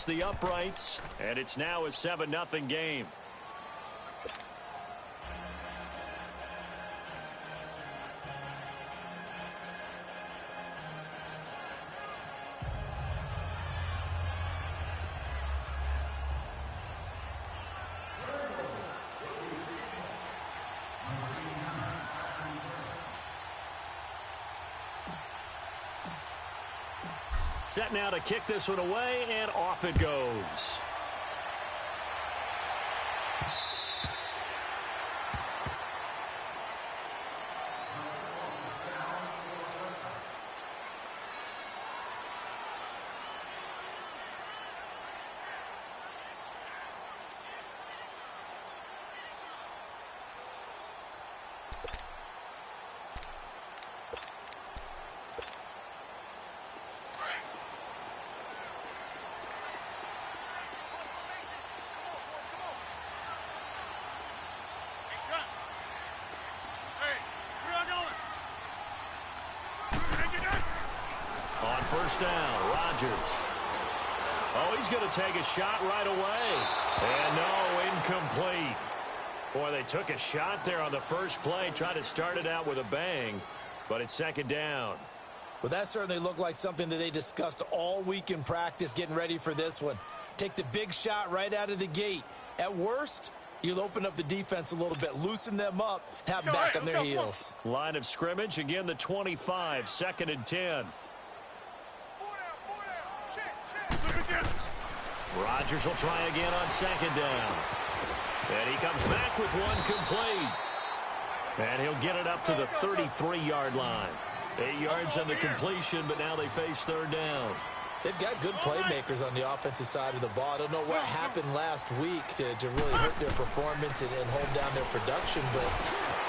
hits the uprights, and it's now a 7-0 game. Set now to kick this one away, and off it goes. On first down, Rodgers. Oh, he's going to take a shot right away. And no, incomplete. Boy, they took a shot there on the first play, tried to start it out with a bang, but it's second down. Well, that certainly looked like something that they discussed all week in practice getting ready for this one. Take the big shot right out of the gate. At worst, you'll open up the defense a little bit, loosen them up, have them back on their heels. Line of scrimmage, again the 25, 2nd and 10. Rodgers will try again on 2nd down. And he comes back with one complete. And he'll get it up to the 33-yard line. 8 yards on the completion, but now they face 3rd down. They've got good playmakers on the offensive side of the ball. I don't know what happened last week to really hurt their performance and hold down their production, but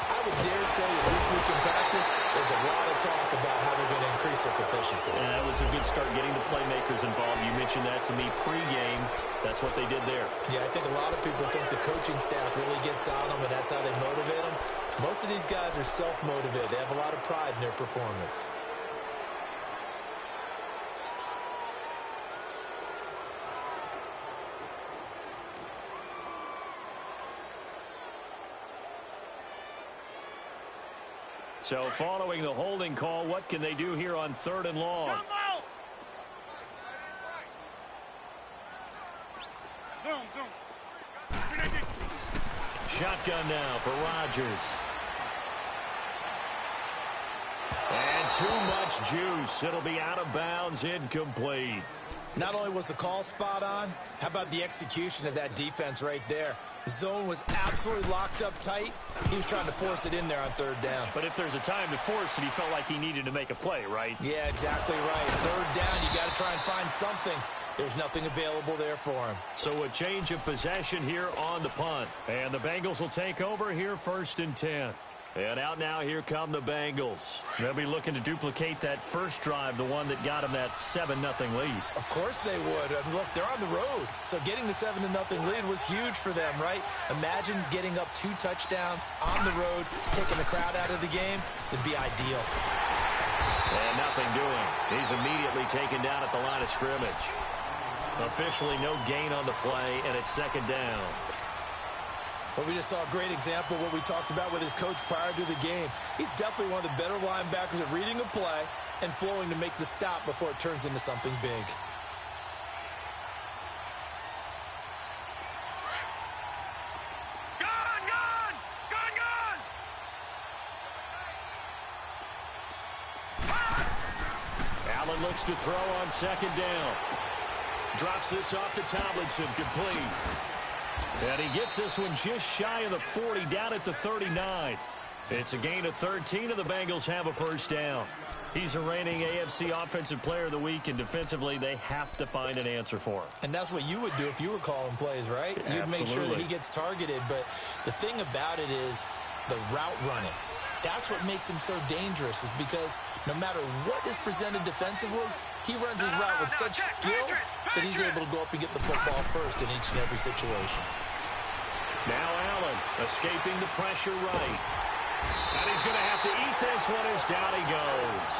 I would dare say that this week in practice, there's a lot of talk about how they're going to increase their proficiency. Yeah, that was a good start getting the playmakers involved. You mentioned that to me pregame. That's what they did there. Yeah, I think a lot of people think the coaching staff really gets on them, and that's how they motivate them. Most of these guys are self-motivated. They have a lot of pride in their performance. So following the holding call, what can they do here on 3rd and long? Shotgun now for Rodgers. And too much juice. It'll be out of bounds, incomplete. Not only was the call spot on, how about the execution of that defense right there? The zone was absolutely locked up tight. He was trying to force it in there on 3rd down. But if there's a time to force it, he felt like he needed to make a play, right? Yeah, exactly right. 3rd down, you got to try and find something. There's nothing available there for him. So a change of possession here on the punt. And the Bengals will take over here 1st and 10. And out now, here come the Bengals. They'll be looking to duplicate that first drive, the one that got them that 7-0 lead. Of course they would. I mean, look, they're on the road. So getting the 7-0 lead was huge for them, right? Imagine getting up 2 touchdowns on the road, taking the crowd out of the game. It'd be ideal. And nothing doing. He's immediately taken down at the line of scrimmage. Officially no gain on the play, and it's 2nd down. But we just saw a great example of what we talked about with his coach prior to the game. He's definitely one of the better linebackers at reading a play and flowing to make the stop before it turns into something big. Allen looks to throw on 2nd down. Drops this off to Tomlinson, complete. And he gets this one just shy of the 40, down at the 39. It's a gain of 13, and the Bengals have a 1st down. He's the reigning AFC Offensive Player of the Week, and defensively, they have to find an answer for him. And that's what you would do if you were calling plays, right? Absolutely. You'd make sure that he gets targeted, but the thing about it is the route running. That's what makes him so dangerous, is because no matter what is presented defensively, he runs his route with such skill that he's able to go up and get the football first in each and every situation. Now Allen escaping the pressure right. And he's going to have to eat this one as down he goes.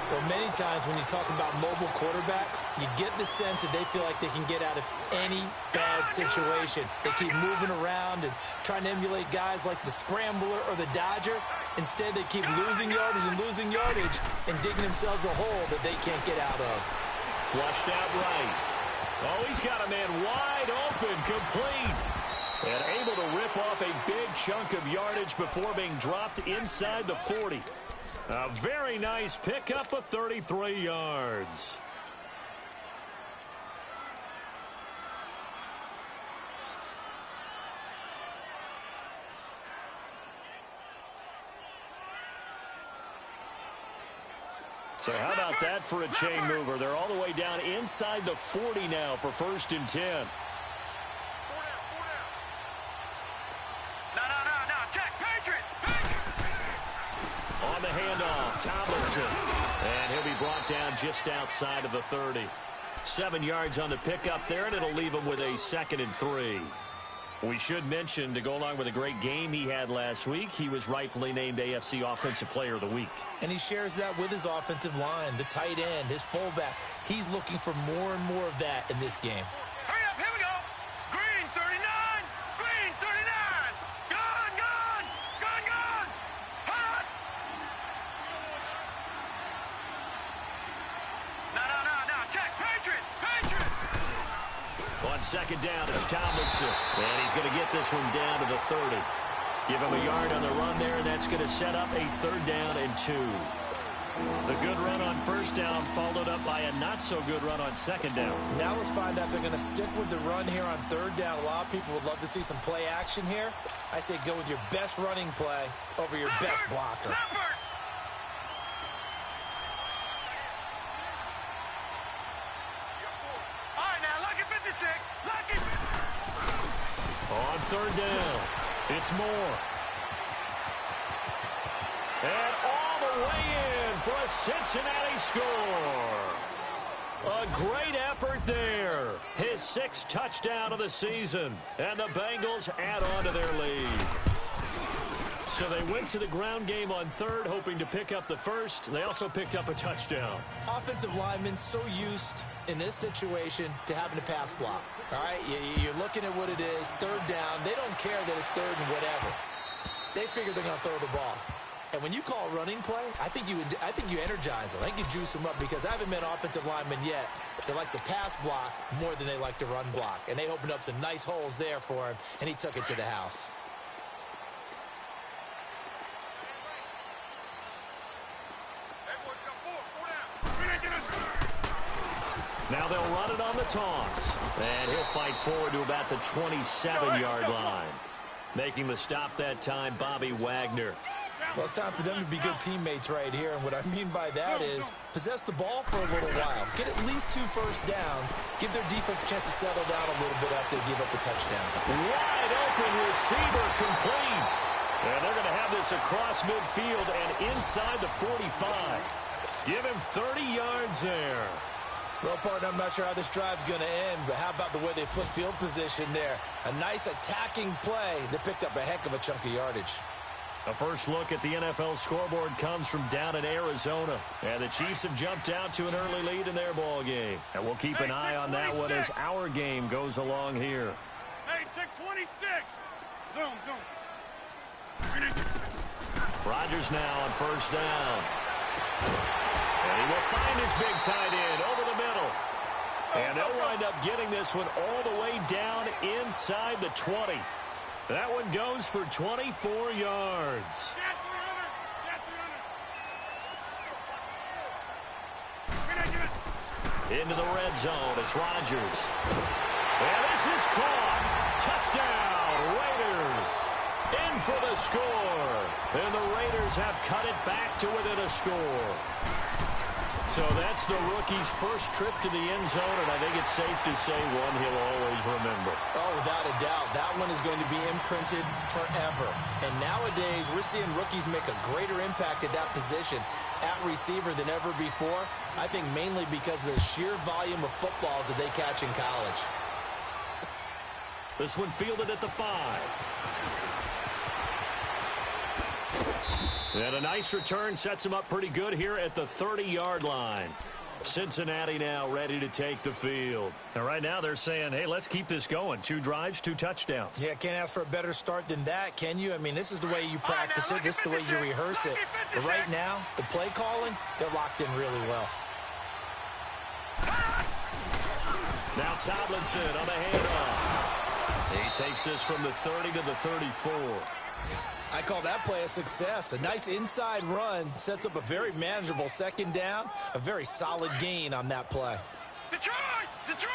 Well, many times when you talk about mobile quarterbacks, you get the sense that they feel like they can get out of any bad situation. They keep moving around and trying to emulate guys like the Scrambler or the Dodger. Instead, they keep losing yardage and digging themselves a hole that they can't get out of. Flushed out right. Oh, he's got a man wide open, complete. And able to rip off a big chunk of yardage before being dropped inside the 40. A very nice pickup of 33 yards. So how about that for a chain mover? They're all the way down inside the 40 now for 1st and 10. On the handoff, Tomlinson. And he'll be brought down just outside of the 30. 7 yards on the pickup there, and it'll leave him with a 2nd and 3. We should mention, to go along with a great game he had last week, he was rightfully named AFC Offensive Player of the Week. And he shares that with his offensive line, the tight end, his fullback. He's looking for more and more of that in this game. Hurry up, here we go. Green 39, green 39. Gone. Hot. No, check, Patriot. On 2nd down, it's Tomlinson. And he's going to get this one down to the 30. Give him a yard on the run there, and that's going to set up a 3rd down and 2. The good run on 1st down followed up by a not-so-good run on 2nd down. Now let's find out if they're going to stick with the run here on 3rd down. A lot of people would love to see some play action here. I say go with your best running play over your best blocker. On 3rd down, it's Moore. And all the way in for a Cincinnati score. A great effort there. His 6th touchdown of the season. And the Bengals add on to their lead. So they went to the ground game on 3rd, hoping to pick up the 1st. They also picked up a touchdown. Offensive linemen so used in this situation to having to pass block. All right, you're looking at what it is, 3rd down. They don't care that it's 3rd and whatever. They figure they're going to throw the ball. And when you call a running play, I think you energize them. I think you juice them up, because I haven't met offensive linemen yet that likes to pass block more than they like to run block. And they opened up some nice holes there for him, and he took it to the house. Now they'll run it on the toss. And he'll fight forward to about the 27-yard line. Making the stop that time, Bobby Wagner. Well, it's time for them to be good teammates right here. And what I mean by that is possess the ball for a little while. Get at least 2 first downs. Give their defense a chance to settle down a little bit after they give up the touchdown. Wide open receiver, complete. And they're going to have this across midfield and inside the 45. Give him 30 yards there. Well, partner, I'm not sure how this drive's going to end, but how about the way they flip field position there? A nice attacking play that picked up a heck of a chunk of yardage. A first look at the NFL scoreboard comes from down in Arizona. And the Chiefs have jumped out to an early lead in their ball game. And we'll keep an eye on that one as our game goes along here. Hey, check 26. Zoom. Rodgers now on 1st down. And he will find his big tight end over the middle. And they'll wind up getting this one all the way down inside the 20. That one goes for 24 yards. Into the red zone, it's Rodgers. And this is caught. Touchdown, Raiders. In for the score. And the Raiders have cut it back to within a score. So that's the rookie's first trip to the end zone, and I think it's safe to say one he'll always remember. Oh, without a doubt. That one is going to be imprinted forever. And nowadays, we're seeing rookies make a greater impact at that position at receiver than ever before. I think mainly because of the sheer volume of footballs that they catch in college. This one fielded at the 5. And a nice return sets him up pretty good here at the 30-yard line. Cincinnati now ready to take the field. And right now they're saying, hey, let's keep this going. 2 drives, 2 touchdowns. Yeah, can't ask for a better start than that, can you? I mean, this is the way you practice it. This is the way you rehearse it. But right now, the play calling, they're locked in really well. Now Tomlinson on the handoff. He takes this from the 30 to the 34. I call that play a success. A nice inside run sets up a very manageable second down. A very solid gain on that play. Detroit! Detroit!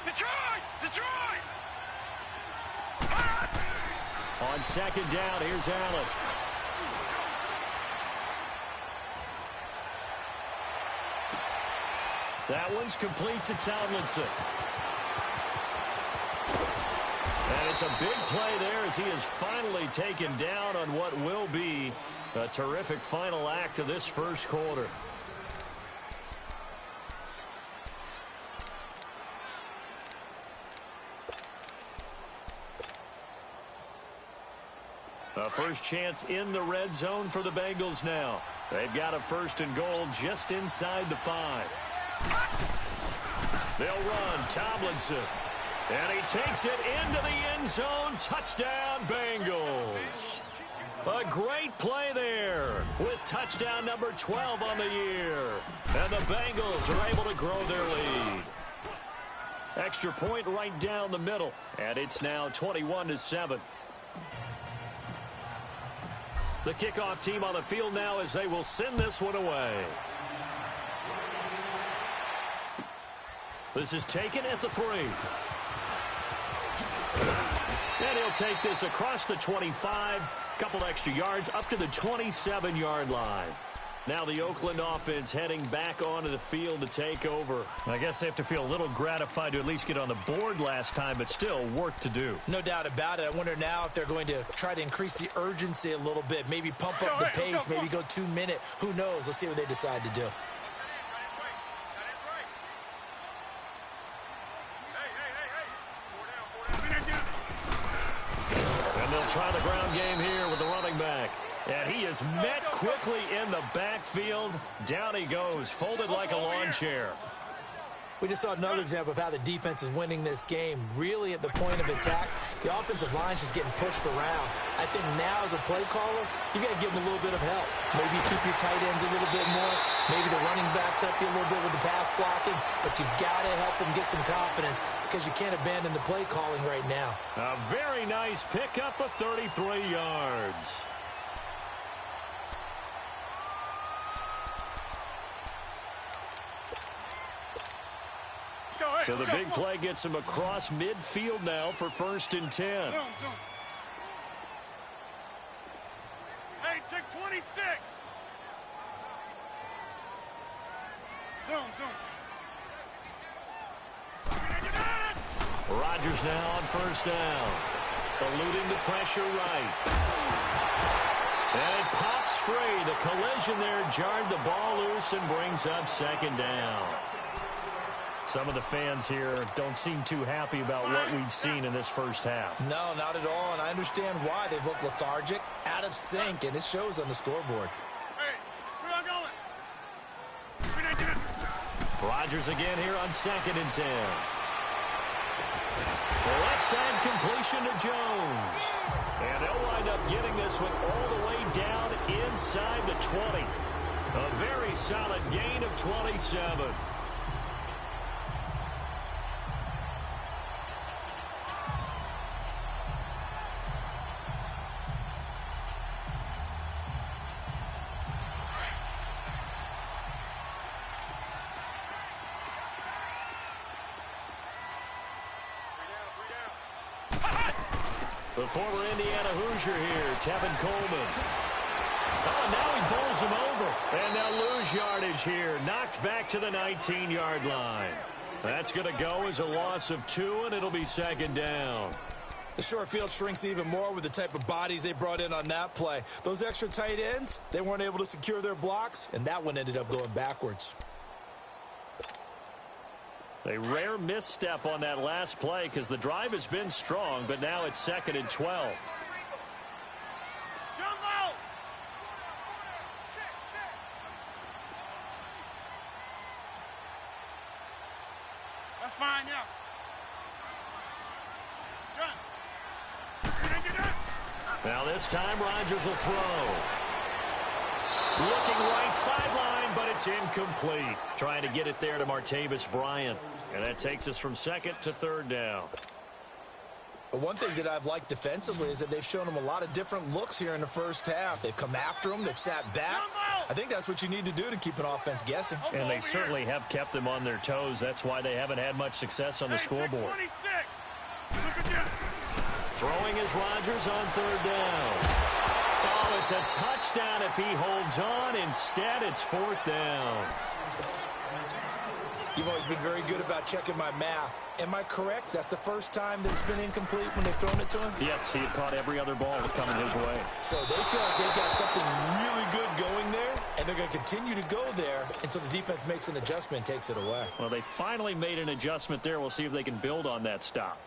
Detroit! Detroit! On second down, here's Allen. That one's complete to Tomlinson. And it's a big play there as he is finally taken down on what will be a terrific final act of this first quarter. A first chance in the red zone for the Bengals now. They've got a 1st and goal just inside the 5. They'll run Tomlinson. And he takes it into the end zone. Touchdown, Bengals. A great play there with touchdown number 12 on the year. And the Bengals are able to grow their lead. Extra point right down the middle. And it's now 21-7. The kickoff team on the field now as they will send this one away. This is taken at the 3. And he'll take this across the 25, couple extra yards up to the 27-yard line. Now the Oakland offense heading back onto the field to take over. I guess they have to feel a little gratified to at least get on the board last time, but still work to do. No doubt about it. I wonder now if they're going to try to increase the urgency a little bit, maybe pump up the pace, maybe go 2-minute. Who knows? Let's see what they decide to do. Try the ground game here with the running back. And he is met quickly in the backfield. Down he goes, folded like a lawn chair. We just saw another example of how the defense is winning this game. Really at the point of attack, the offensive line is just getting pushed around. I think now as a play caller, you got to give them a little bit of help. Maybe keep your tight ends a little bit more. Maybe the running backs help you a little bit with the pass blocking. But you've got to help them get some confidence because you can't abandon the play calling right now. A very nice pickup of 33 yards. So the big play gets him across midfield now for 1st and 10. Hey, check 26. Zoom. Rodgers now on 1st down. Eluding the pressure right. And it pops free. The collision there jarred the ball loose and brings up 2nd down. Some of the fans here don't seem too happy about what we've seen in this first half. No, not at all, and I understand why. They've looked lethargic, out of sync, and it shows on the scoreboard. Hey, where I'm going? Rodgers again here on 2nd and 10. The left side completion to Jones. And they'll wind up getting this one all the way down inside the 20. A very solid gain of 27. The former Indiana Hoosier here, Tevin Coleman. Oh, now he bowls him over. And they'll lose yardage here. Knocked back to the 19-yard line. That's going to go as a loss of 2, and it'll be 2nd down. The short field shrinks even more with the type of bodies they brought in on that play. Those extra tight ends, they weren't able to secure their blocks, and that one ended up going backwards. A rare misstep on that last play because the drive has been strong, but now it's 2nd and 12. Jumbo! That's fine, yeah. Now this time Rodgers will throw. Looking right sideline, but it's incomplete. Trying to get it there to Martavis Bryant. And that takes us from 2nd to 3rd down. But one thing that I've liked defensively is that they've shown them a lot of different looks here in the first half. They've come after them. They've sat back. I think that's what you need to do to keep an offense guessing. And they certainly have kept them on their toes. That's why they haven't had much success on the scoreboard. Throwing is Rodgers on 3rd down. Oh, it's a touchdown if he holds on. Instead, it's 4th down. You've always been very good about checking my math. Am I correct? That's the first time that it's been incomplete when they've thrown it to him? Yes, he had caught every other ball that coming his way. So they feel like they've got something really good going there, and they're going to continue to go there until the defense makes an adjustment and takes it away. Well, they finally made an adjustment there. We'll see if they can build on that stop.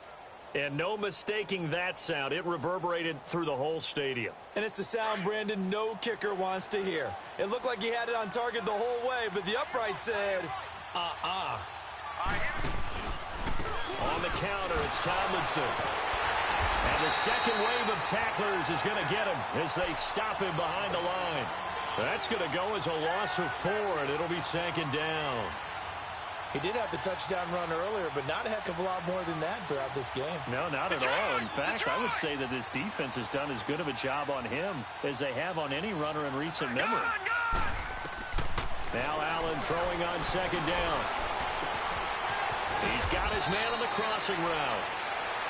And no mistaking that sound. It reverberated through the whole stadium. And it's the sound, Brandon, no kicker wants to hear. It looked like he had it on target the whole way, but the upright said, On the counter, it's Tomlinson. And the second wave of tacklers is going to get him as they stop him behind the line. That's going to go as a loss of 4, and it'll be 2nd down. He did have the touchdown run earlier, but not a heck of a lot more than that throughout this game. No, not at all. In fact, I would say that this defense has done as good of a job on him as they have on any runner in recent memory. Now Allen throwing on 2nd down. He's got his man on the crossing route.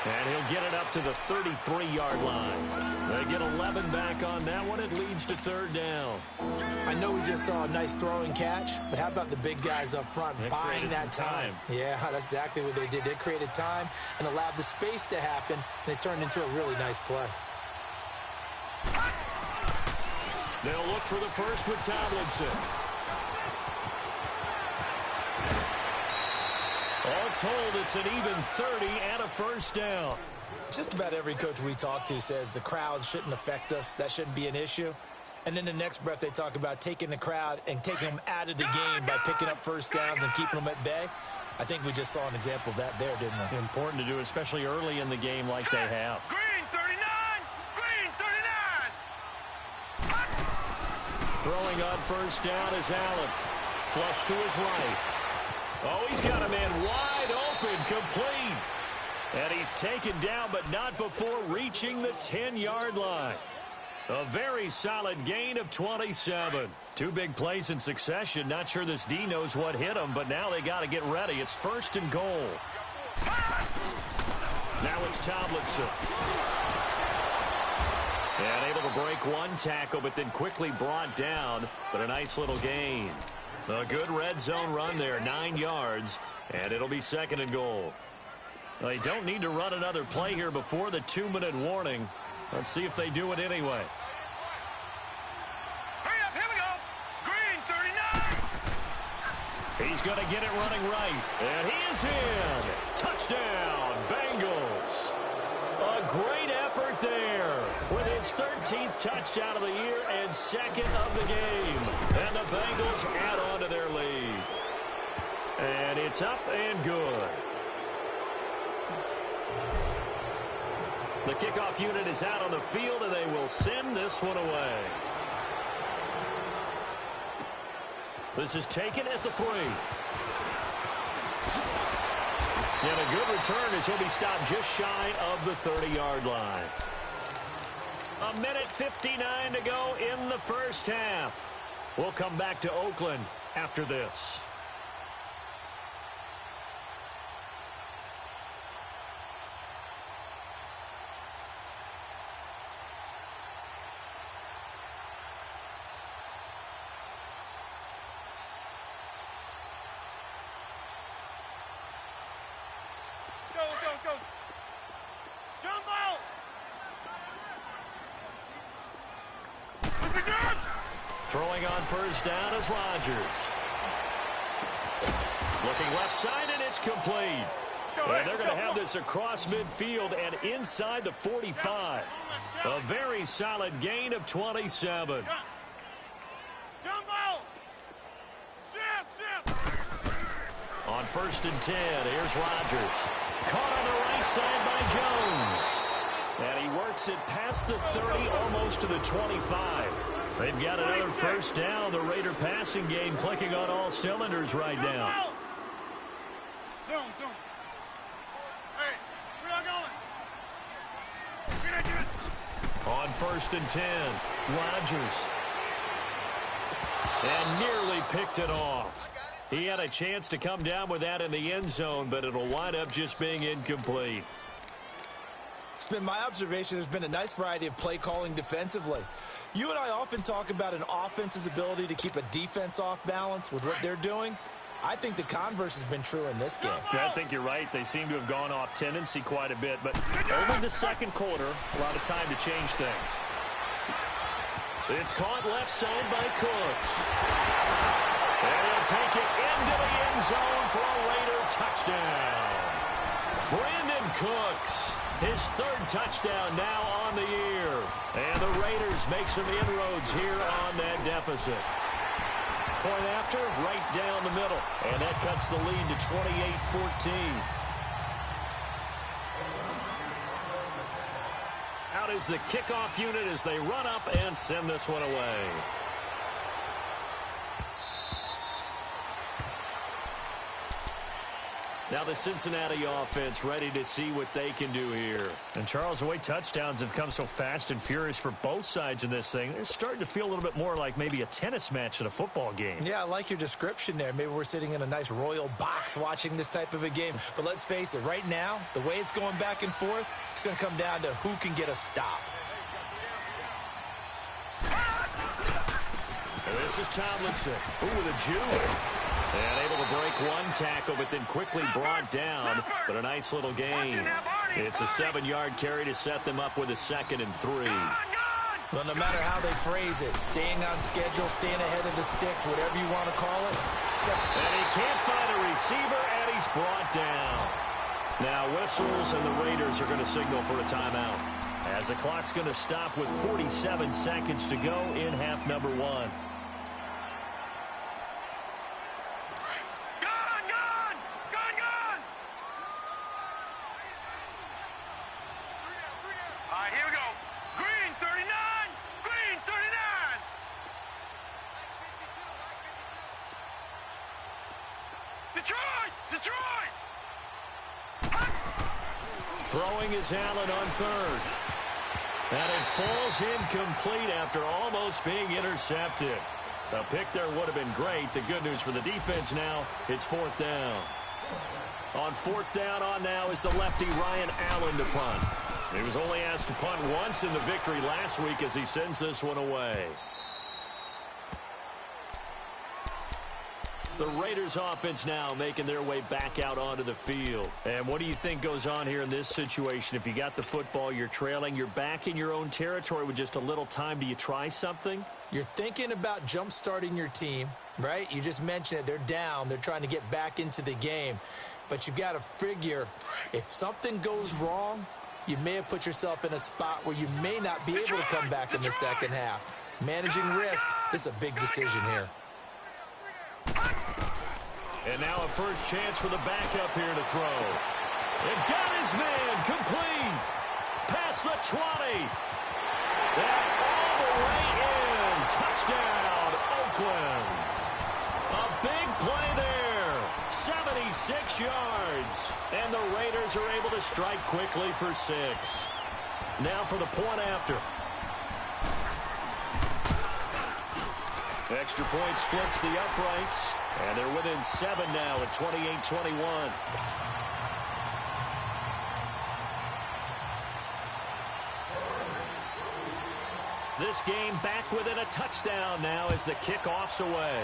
And he'll get it up to the 33-yard line. They get 11 back on that one. It leads to 3rd down. I know we just saw a nice throwing catch, but how about the big guys up front buying that time? Yeah, that's exactly what they did. They created time and allowed the space to happen, and it turned into a really nice play. They'll look for the first with Tomlinson. All told, it's an even 30 and a 1st down. Just about every coach we talk to says the crowd shouldn't affect us. That shouldn't be an issue. And then the next breath they talk about taking the crowd and taking them out of the game by picking up 1st downs and keeping them at bay. I think we just saw an example of that there, didn't we? Important to do, especially early in the game like they have. Green 39! Green 39! Throwing on 1st down is Allen. Flush to his right. Oh, he's got a man wide open, complete. And he's taken down, but not before reaching the 10-yard line. A very solid gain of 27. 2 big plays in succession. Not sure this D knows what hit him, but now they got to get ready. It's 1st and goal. Now it's Tomlinson. And able to break one tackle, but then quickly brought down. But a nice little gain. A good red zone run there, 9 yards, and it'll be 2nd and goal. They don't need to run another play here before the 2-minute warning. Let's see if they do it anyway. Hurry up, here we go. Green 39. He's going to get it running right, and he is in. Touchdown, Bengals. A great effort there with his 13th touchdown of the year and 2nd of the game. And the Bengals add on to their lead. And it's up and good. The kickoff unit is out on the field, and they will send this one away. This is taken at the 3. And a good return as he'll be stopped just shy of the 30-yard line. 1:59 to go in the first half. We'll come back to Oakland after this. Let's go. Jumbo! Looking good! Throwing on 1st down is Rodgers. Looking left side, and it's complete. And they're going to have this across midfield and inside the 45. A very solid gain of 27. On 1st and 10, here's Rodgers. Caught on the right side by Jones. And he works it past the 30, almost to the 25. They've got another first down. The Raider passing game clicking on all cylinders right now. Zone. Hey, we're not going. On 1st and 10, Rodgers. And nearly picked it off. He had a chance to come down with that in the end zone, but it'll wind up just being incomplete. It's been my observation there's been a nice variety of play calling defensively. You and I often talk about an offense's ability to keep a defense off balance with what they're doing. I think the converse has been true in this game. Yeah, I think you're right. They seem to have gone off tendency quite a bit, but only the second quarter, a lot of time to change things. It's caught left side by Cooks. And he'll take it into the end zone for a Raider touchdown. Brandon Cooks, his 3rd touchdown now on the year. And the Raiders make some inroads here on that deficit. Point after, right down the middle. And that cuts the lead to 28-14. Out is the kickoff unit as they run up and send this one away. Now the Cincinnati offense ready to see what they can do here. And Charles, the way touchdowns have come so fast and furious for both sides in this thing, it's starting to feel a little bit more like maybe a tennis match at a football game. Yeah, I like your description there. Maybe we're sitting in a nice royal box watching this type of a game. But let's face it, right now, the way it's going back and forth, it's going to come down to who can get a stop. And this is Tomlinson. Ooh, with a juke. And able to break one tackle, but then quickly brought down. But a nice little gain. It's a 7-yard carry to set them up with a 2nd and 3. Well, no matter how they phrase it, staying on schedule, staying ahead of the sticks, whatever you want to call it. And he can't find a receiver, and he's brought down. Now whistles, and the Raiders are going to signal for a timeout, as the clock's going to stop with 47 seconds to go in half number 1. Throwing is Allen on 3rd. And it falls incomplete after almost being intercepted. A pick there would have been great. The good news for the defense now, it's 4th down. On 4th down on now is the lefty Ryan Allen to punt. He was only asked to punt once in the victory last week as he sends this one away. The Raiders offense now making their way back out onto the field. And what do you think goes on here in this situation? If you got the football, you're trailing, you're back in your own territory with just a little time. Do you try something? You're thinking about jump-starting your team, right? You just mentioned it. They're down. They're trying to get back into the game. But you've got to figure if something goes wrong, you may have put yourself in a spot where you may not be able to come back in the second half. Managing risk, this is a big decision here. And now a first chance for the backup here to throw. And got his man complete. Past the 20. And all the way in. Touchdown, Oakland. A big play there. 76 yards. And the Raiders are able to strike quickly for 6. Now for the point after. Extra point splits the uprights. And they're within 7 now at 28-21. This game back within a touchdown now as the kickoff's away.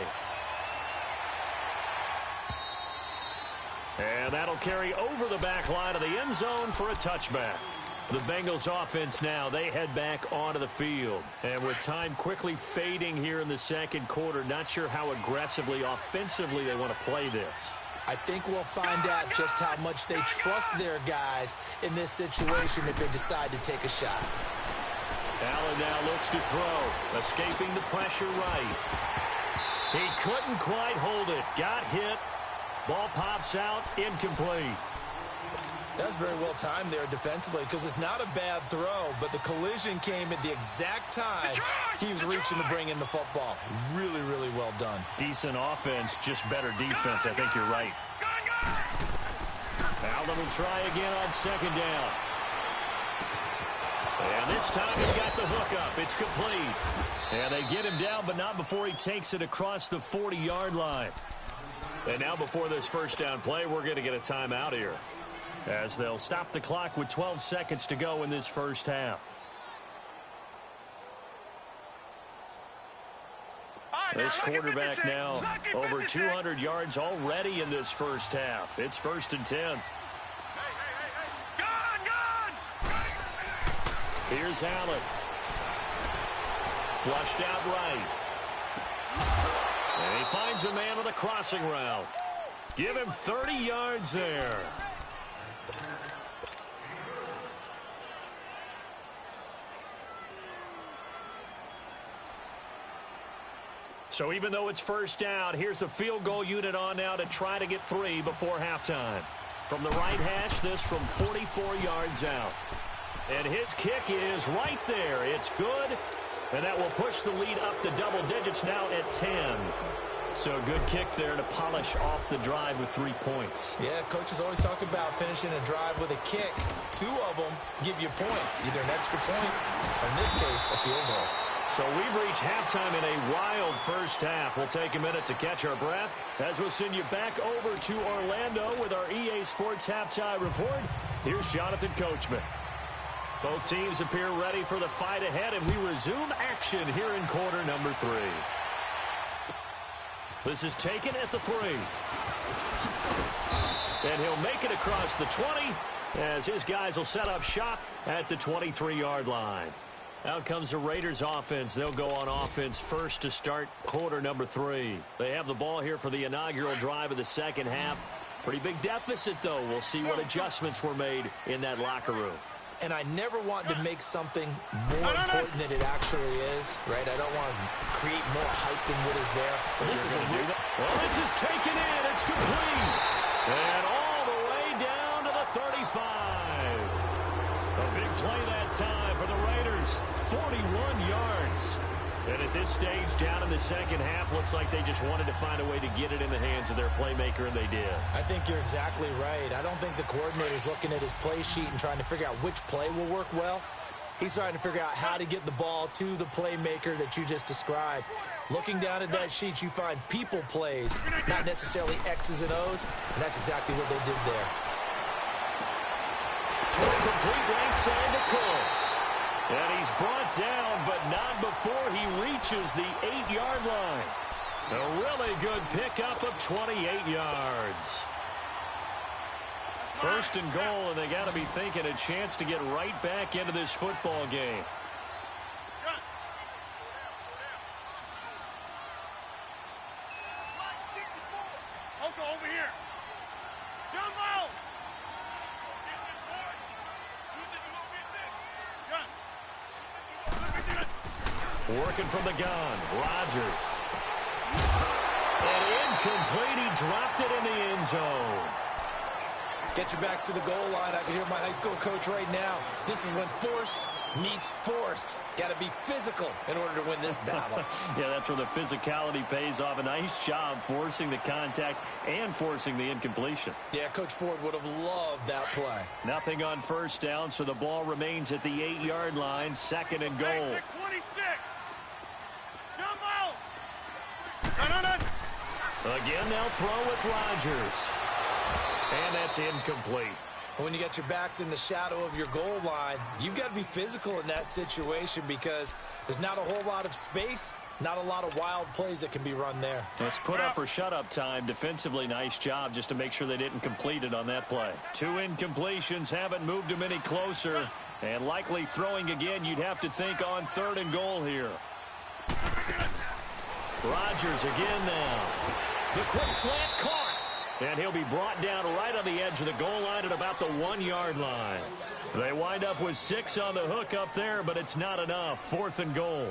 And that'll carry over the back line of the end zone for a touchback. The Bengals offense now, they head back onto the field. And with time quickly fading here in the second quarter, not sure how aggressively, offensively they want to play this. I think we'll find out just how much they trust their guys in this situation if they decide to take a shot. Allen now looks to throw, escaping the pressure right. He couldn't quite hold it. Got hit. Ball pops out, incomplete. That's very well timed there defensively because it's not a bad throw, but the collision came at the exact time he was reaching to bring in the football. Really, really well done. Decent offense, just better defense. I think you're right. Allen will try again on second down. And this time he's got the hook up. It's complete. And they get him down, but not before he takes it across the 40-yard line. And now before this first down play, we're going to get a timeout here, as they'll stop the clock with 12 seconds to go in this first half. This quarterback now over 200 yards already in this first half. It's 1st and 10. Here's Allen. Flushed out right. And he finds a man with a crossing route. Give him 30 yards there. So even though it's first down, here's the field goal unit on now to try to get 3 before halftime. From the right hash, this from 44 yards out. And his kick is right there. It's good. And that will push the lead up to double digits now at 10. So good kick there to polish off the drive with 3 points. Yeah, coaches always talk about finishing a drive with a kick. 2 of them give you points, either an extra point or, in this case, a field goal. So we've reached halftime in a wild first half. We'll take a minute to catch our breath as we'll send you back over to Orlando with our EA Sports Halftime Report. Here's Jonathan Coachman. Both teams appear ready for the fight ahead, and we resume action here in quarter number 3. This is taken at the 3. And he'll make it across the 20 as his guys will set up shop at the 23-yard line. Out comes the Raiders offense. They'll go on offense first to start quarter number 3. They have the ball here for the inaugural drive of the second half. Pretty big deficit, though. We'll see what adjustments were made in that locker room. And I never want to make something more important than it actually is, right? I don't want to create more hype than what is there. But this is a real... Well, this is taken in. It's complete. And all the way down to the 35. A big play that time for the Raiders. 41 yards. And at this stage, down in the second half, looks like they just wanted to find a way to get it in the hands of their playmaker, and they did. I think you're exactly right. I don't think the coordinator's looking at his play sheet and trying to figure out which play will work well. He's trying to figure out how to get the ball to the playmaker that you just described. Looking down at that sheet, you find people plays, not necessarily X's and O's, and that's exactly what they did there. Throw complete right side to Cooks. And he's brought down, but not before he reaches the 8-yard line. A really good pickup of 28 yards. 1st and goal, and they got to be thinking a chance to get right back into this football game. Over here. Jump out. Working from the gun, Rodgers. And incomplete, he dropped it in the end zone. Get your backs to the goal line. I can hear my high school coach right now. This is when force meets force. Got to be physical in order to win this battle. Yeah, that's where the physicality pays off. A nice job forcing the contact and forcing the incompletion. Yeah, Coach Ford would have loved that play. Nothing on first down, so the ball remains at the 8-yard line. 2nd and goal. 26. Jump out. Again, they'll throw with Rodgers. And that's incomplete. When you got your backs in the shadow of your goal line, you've got to be physical in that situation because there's not a whole lot of space, not a lot of wild plays that can be run there. It's put up or shut up time. Defensively, nice job just to make sure they didn't complete it on that play. 2 incompletions haven't moved them any closer. And likely throwing again, you'd have to think on 3rd and goal here. Rodgers again now. The quick slant caught. And he'll be brought down right on the edge of the goal line at about the 1-yard line. They wind up with 6 on the hook up there, but it's not enough. 4th and goal.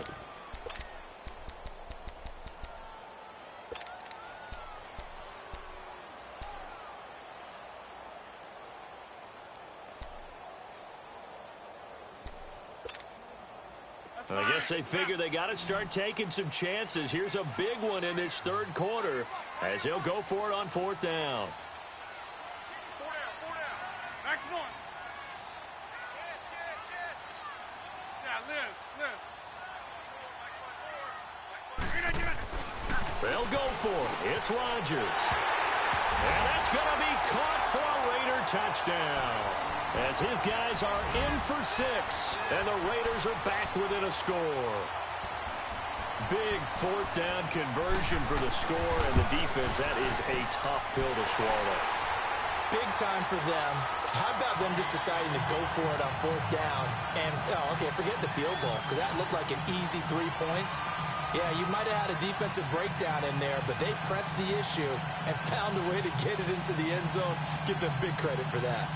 I guess they figure they got to start taking some chances. Here's a big one in this 3rd quarter as he'll go for it on 4th down. 4 down. Next one. Yeah, Liz. They'll go for it. It's Rodgers. And that's going to be caught for a Raider touchdown. As his guys are in for 6, and the Raiders are back within a score. Big 4th down conversion for the score, and the defense, that is a tough pill to swallow. Big time for them. How about them just deciding to go for it on 4th down? And, forget the field goal, because that looked like an easy 3 points. Yeah, you might have had a defensive breakdown in there, but they pressed the issue and found a way to get it into the end zone. Give them big credit for that.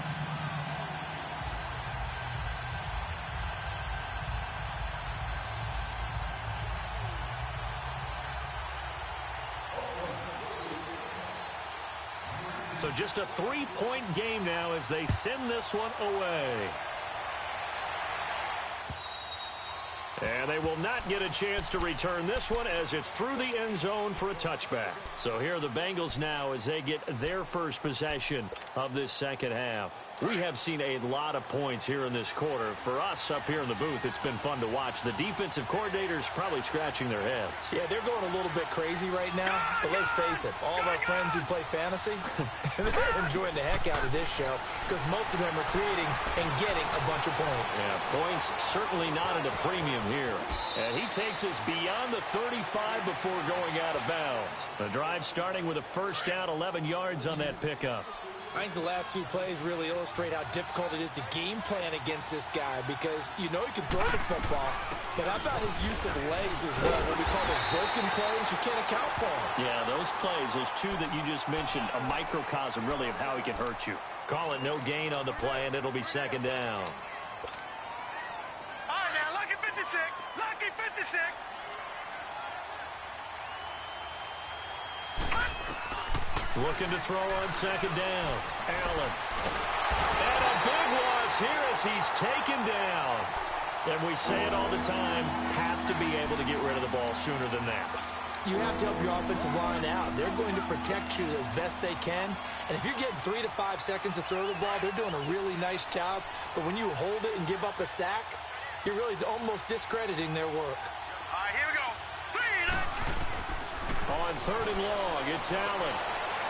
So just a 3-point game now as they send this one away. And they will not get a chance to return this one as it's through the end zone for a touchback. So here are the Bengals now as they get their first possession of this second half. We have seen a lot of points here in this quarter. For us up here in the booth, it's been fun to watch. The defensive coordinators probably scratching their heads. Yeah, they're going a little bit crazy right now. But let's face it, all of our friends who play fantasy, they're enjoying the heck out of this show because most of them are creating and getting a bunch of points. Yeah, points certainly not at a premium here. And he takes us beyond the 35 before going out of bounds. The drive starting with a first down, 11 yards on that pickup. I think the last 2 plays really illustrate how difficult it is to game plan against this guy because you know he can throw the football, but how about his use of legs as well? What we call those broken plays, you can't account for them. Yeah, those plays, those 2 that you just mentioned, a microcosm really of how he can hurt you. Call it no gain on the play, and it'll be second down. All right, now, lucky 56. Lucky 56. Looking to throw on second down. Allen. And a big loss here as he's taken down. And we say it all the time, have to be able to get rid of the ball sooner than that. You have to help your offensive line out. They're going to protect you as best they can. And if you're getting 3 to 5 seconds to throw the ball, they're doing a really nice job. But when you hold it and give up a sack, you're really almost discrediting their work. All right, here we go. 3. On 3rd and long, it's Allen.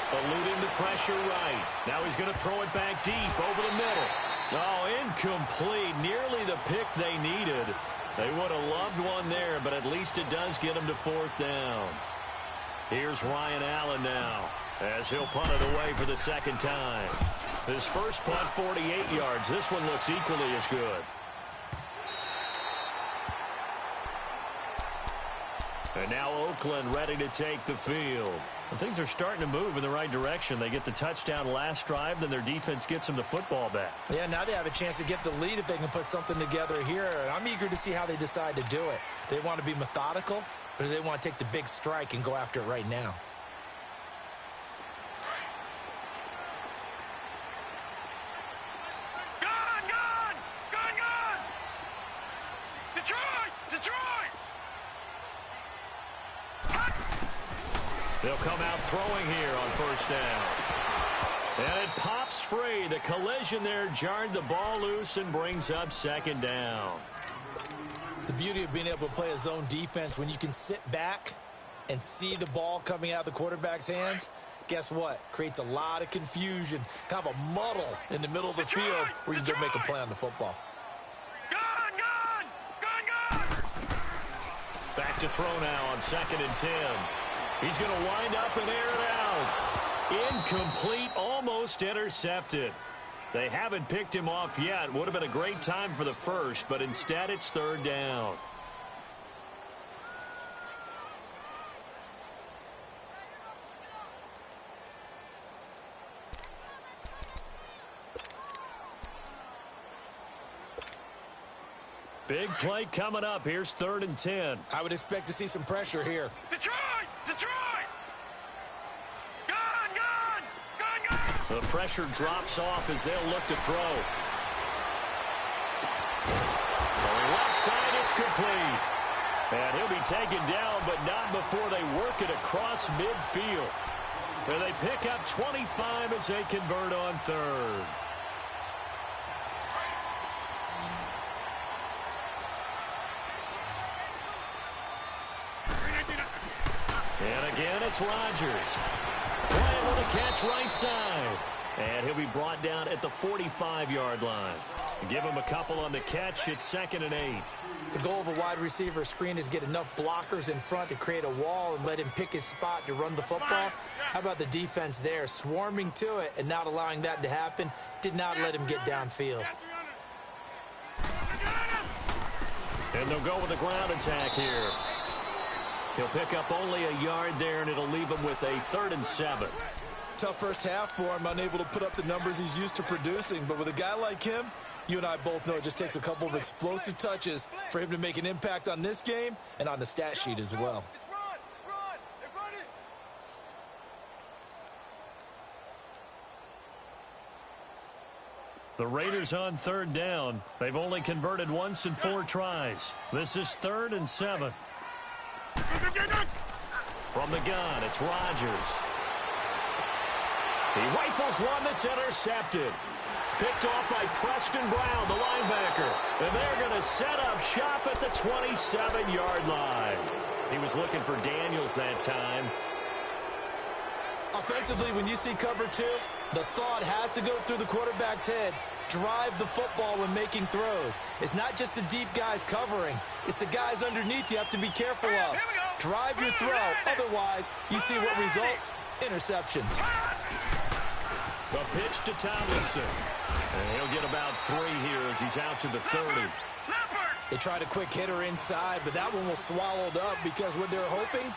Eluding the pressure right. Now he's going to throw it back deep over the middle. Oh, incomplete. Nearly the pick they needed. They would have loved one there, but at least it does get them to 4th down. Here's Ryan Allen now as he'll punt it away for the second time. His first punt, 48 yards. This one looks equally as good. And now Oakland ready to take the field. And things are starting to move in the right direction. They get the touchdown last drive, then their defense gets them the football back. Yeah, now they have a chance to get the lead if they can put something together here. And I'm eager to see how they decide to do it. They want to be methodical, or do they want to take the big strike and go after it right now? Gone! Detroit! They'll come out throwing here on first down. And it pops free. The collision there jarred the ball loose and brings up second down. The beauty of being able to play a zone defense when you can sit back and see the ball coming out of the quarterback's hands, guess what? Creates a lot of confusion, kind of a muddle in the middle of the field where you can go make a play on the football. Gone! Back to throw now on 2nd and 10. He's going to wind up and air it out. Incomplete, almost intercepted. They haven't picked him off yet. Would have been a great time for the first, but instead it's 3rd down. Big play coming up. Here's 3rd and 10. I would expect to see some pressure here. Detroit! Detroit! Gun! Gun! Gun! Gun! The pressure drops off as they'll look to throw. Going left side, it's complete. And he'll be taken down, but not before they work it across midfield. Where they pick up 25 as they convert on 3rd. And again, it's Rodgers. Playing with a catch right side. And he'll be brought down at the 45-yard line. Give him a couple on the catch. It's 2nd and 8. The goal of a wide receiver screen is get enough blockers in front to create a wall and let him pick his spot to run the football. How about the defense there? Swarming to it and not allowing that to happen. Did not let him get downfield. And they'll go with a ground attack here. He'll pick up only a yard there, and it'll leave him with a 3rd and 7. Tough first half for him, unable to put up the numbers he's used to producing. But with a guy like him, you and I both know it just takes a couple of explosive touches for him to make an impact on this game and on the stat sheet as well. The Raiders on 3rd down. They've only converted once in 4 tries. This is 3rd and 7. From the gun, it's Rodgers. He rifles one that's intercepted. Picked off by Preston Brown, the linebacker. And they're going to set up shop at the 27-yard line. He was looking for Daniels that time. Offensively, when you see cover 2, the thought has to go through the quarterback's head. Drive the football when making throws. It's not just the deep guys covering. It's the guys underneath you have to be careful of. Drive your throw. Otherwise, you see what results? Interceptions. The pitch to Tomlinson. And he'll get about 3 here as he's out to the 30. They tried a quick hitter inside, but that one was swallowed up because what they're hoping,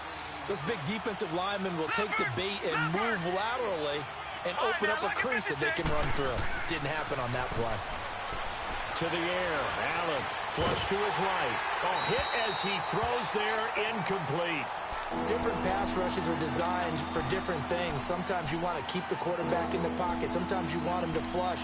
those big defensive linemen will take the bait and move laterally and open up a crease that they can run through. Didn't happen on that play. To the air. Allen flush to his right. Oh, hit as he throws there, incomplete. Different pass rushes are designed for different things. Sometimes you want to keep the quarterback in the pocket. Sometimes you want him to flush.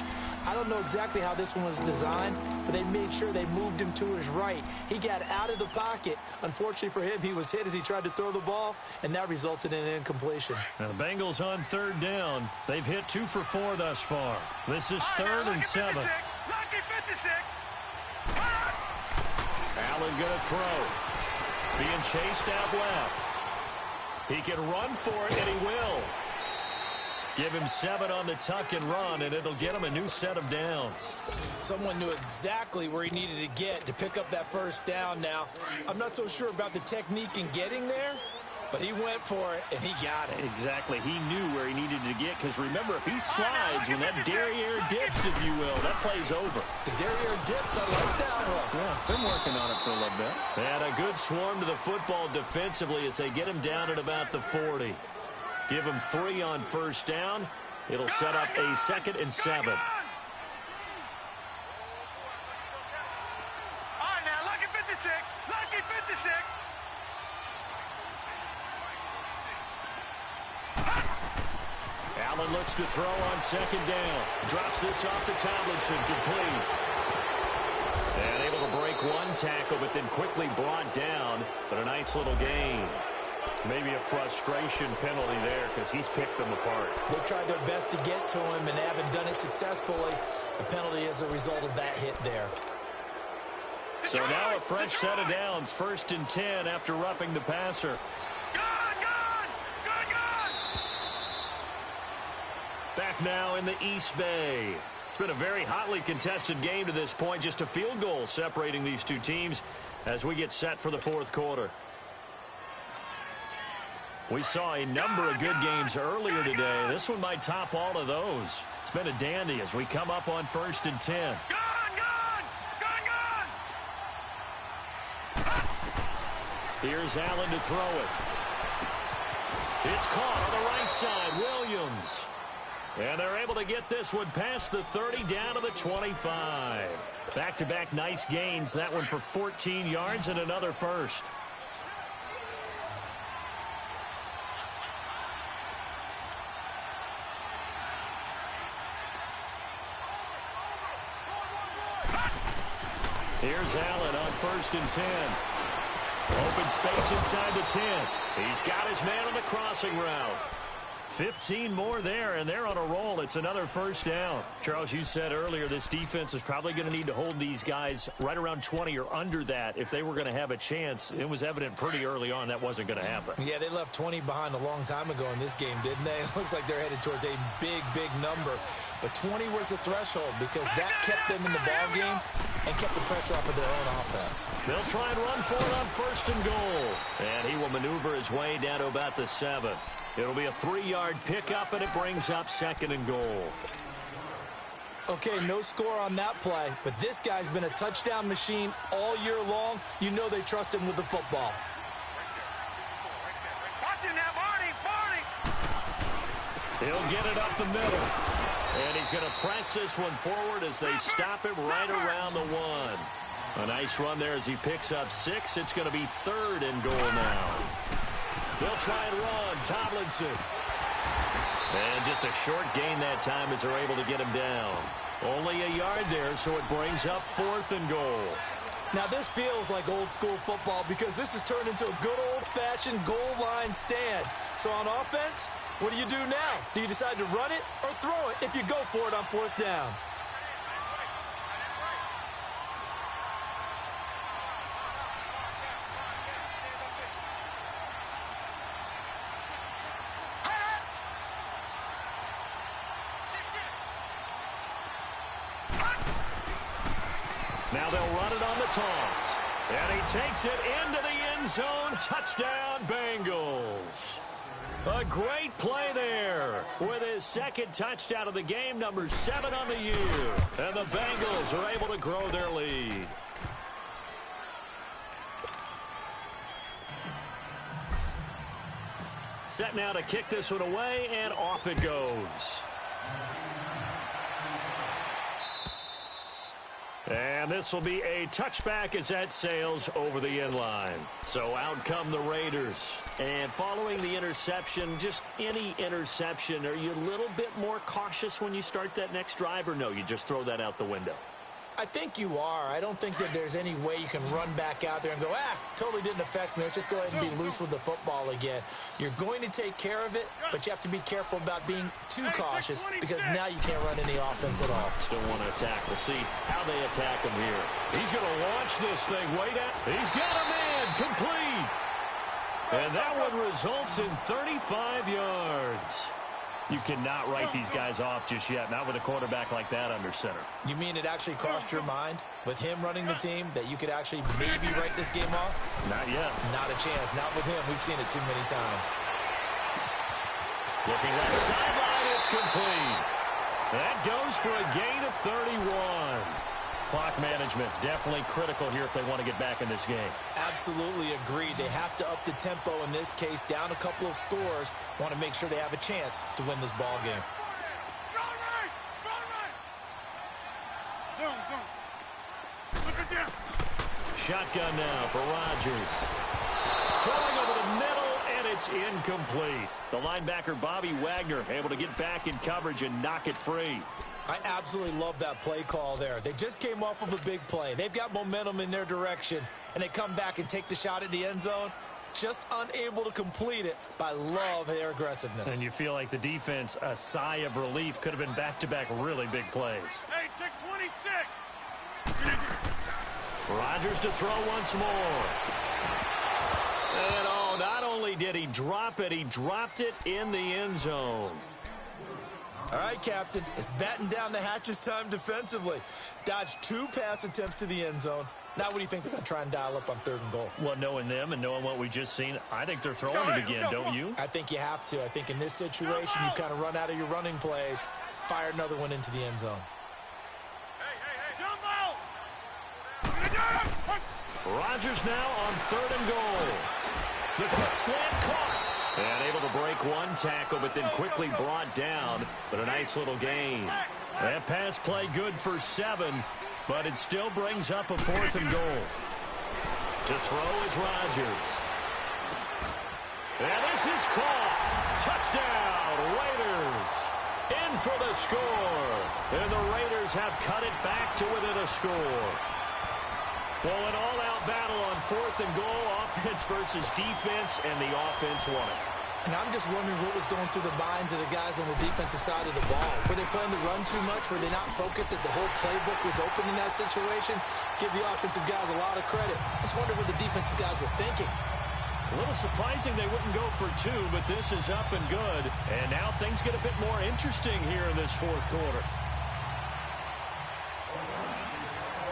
I don't know exactly how this one was designed, but they made sure they moved him to his right. He got out of the pocket. Unfortunately for him, he was hit as he tried to throw the ball, and that resulted in an incompletion. Now the Bengals on 3rd down. They've hit 2 for 4 thus far. This is 3rd and 7. Lucky 56. Allen going to throw. Being chased out left. He can run for it, and he will. Give him 7 on the tuck and run, and it'll get him a new set of downs. Someone knew exactly where he needed to get to pick up that first down now. I'm not so sure about the technique in getting there, but he went for it, and he got it. Exactly. He knew where he needed to get, because remember, if he slides, when that derriere dips, if you will, that play's over. The derriere dips, I like that one. Yeah, been working on it for a little bit. And a good swarm to the football defensively as they get him down at about the 40. Give him 3 on first down. It'll set up a 2nd and 7. All right, now, lucky 56. Lucky 56. Allen looks to throw on 2nd down. Drops this off to Tomlinson, complete. And able to break 1 tackle, but then quickly brought down. But a nice little gain. Maybe a frustration penalty there because he's picked them apart. They tried their best to get to him and haven't done it successfully. The penalty is a result of that hit there. So now a fresh set of downs. 1st and 10 after roughing the passer. Back now in the East Bay. It's been a very hotly contested game to this point. Just a field goal separating these two teams as we get set for the 4th quarter. We saw a number of good games earlier today. This one might top all of those. It's been a dandy as we come up on 1st and 10. Here's Allen to throw it. It's caught on the right side. Williams. And they're able to get this one past the 30 down to the 25. Back-to-back nice gains. That one for 14 yards and another first. Here's Allen on 1st and 10. Open space inside the 10. He's got his man on the crossing route. 15 more there, and they're on a roll. It's another first down. Charles, you said earlier this defense is probably going to need to hold these guys right around 20 or under that if they were going to have a chance. It was evident pretty early on that wasn't going to happen. Yeah, they left 20 behind a long time ago in this game, didn't they? It looks like they're headed towards a big, big number. But 20 was the threshold because that kept them in the ball game and kept the pressure off of their own offense. They'll try and run for it on 1st and goal. And he will maneuver his way down to about the 7. It'll be a 3-yard pickup, and it brings up 2nd and goal. Okay, no score on that play, but this guy's been a touchdown machine all year long. You know they trust him with the football. Watch him now, Barney! He'll get it up the middle. And he's going to press this one forward as they stop him right around the 1. A nice run there as he picks up 6. It's going to be 3rd and goal now. They'll try and run. Tomlinson. And just a short gain that time as they're able to get him down. Only a yard there, so it brings up 4th and goal. Now, this feels like old school football because this has turned into a good old-fashioned goal line stand. So on offense, what do you do now? Do you decide to run it or throw it if you go for it on 4th down? Now they'll run it on the toss. And he takes it into the end zone. Touchdown, Bengals. A great play there with his 2nd touchdown of the game, number 7 on the year. And the Bengals are able to grow their lead. Set now to kick this one away, and off it goes. And this will be a touchback as that sails over the end line. So out come the Raiders. And following the interception, just any interception, are you a little bit more cautious when you start that next drive, or no, you just throw that out the window? I think you are. I don't think that there's any way you can run back out there and go, totally didn't affect me. Let's just go ahead and be loose with the football again. You're going to take care of it, but you have to be careful about being too cautious because now you can't run any offense at all. Still want to attack. We'll see how they attack him here. He's going to launch this thing way down. He's got a man complete. And that one results in 35 yards. You cannot write these guys off just yet, not with a quarterback like that under center. You mean it actually crossed your mind with him running the team that you could actually maybe write this game off? Not yet. Not a chance. Not with him. We've seen it too many times. Looking left sideline, it's complete. That goes for a gain of 31. Clock management, definitely critical here if they want to get back in this game. Absolutely agreed. They have to up the tempo in this case, down a couple of scores. Want to make sure they have a chance to win this ball game. Shotgun now for Rodgers. Throwing over the middle, and it's incomplete. The linebacker, Bobby Wagner, able to get back in coverage and knock it free. I absolutely love that play call there. They just came off of a big play. They've got momentum in their direction, and they come back and take the shot at the end zone. Just unable to complete it, but I love their aggressiveness. And you feel like the defense, a sigh of relief, could have been back-to-back really big plays. Hey, check 26. Rodgers to throw once more. And oh, not only did he drop it, he dropped it in the end zone. All right, Captain, it's batten down the hatches time defensively. Dodged 2 pass attempts to the end zone. Now what do you think they're going to try and dial up on 3rd and goal? Well, knowing them and knowing what we just seen, I think they're throwing it again, don't you? I think you have to. I think in this situation, you kind of run out of your running plays, fire another one into the end zone. Rodgers now on 3rd and goal. The quick slant caught. And able to break one tackle, but then quickly brought down. But a nice little gain. That pass play good for 7, but it still brings up a 4th and goal. To throw is Rodgers. And this is caught. Touchdown, Raiders. In for the score. And the Raiders have cut it back to within a score. Well, an all-out battle on 4th and goal, offense versus defense, and the offense won it. And I'm just wondering what was going through the minds of the guys on the defensive side of the ball. Were they playing the run too much? Were they not focused that the whole playbook was open in that situation? Give the offensive guys a lot of credit. Just wonder what the defensive guys were thinking. A little surprising they wouldn't go for 2, but this is up and good. And now things get a bit more interesting here in this 4th quarter.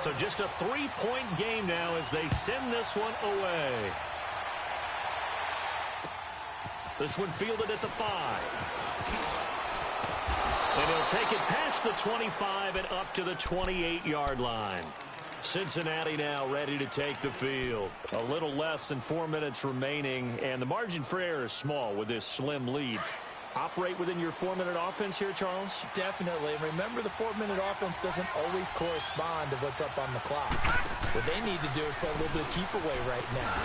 So just a 3-point game now as they send this one away. This one fielded at the 5. And he'll take it past the 25 and up to the 28-yard line. Cincinnati now ready to take the field. A little less than 4 minutes remaining, and the margin for error is small with this slim lead. Operate within your 4-minute offense here, Charles? Definitely. Remember, the 4-minute offense doesn't always correspond to what's up on the clock. What they need to do is play a little bit of keep away right now.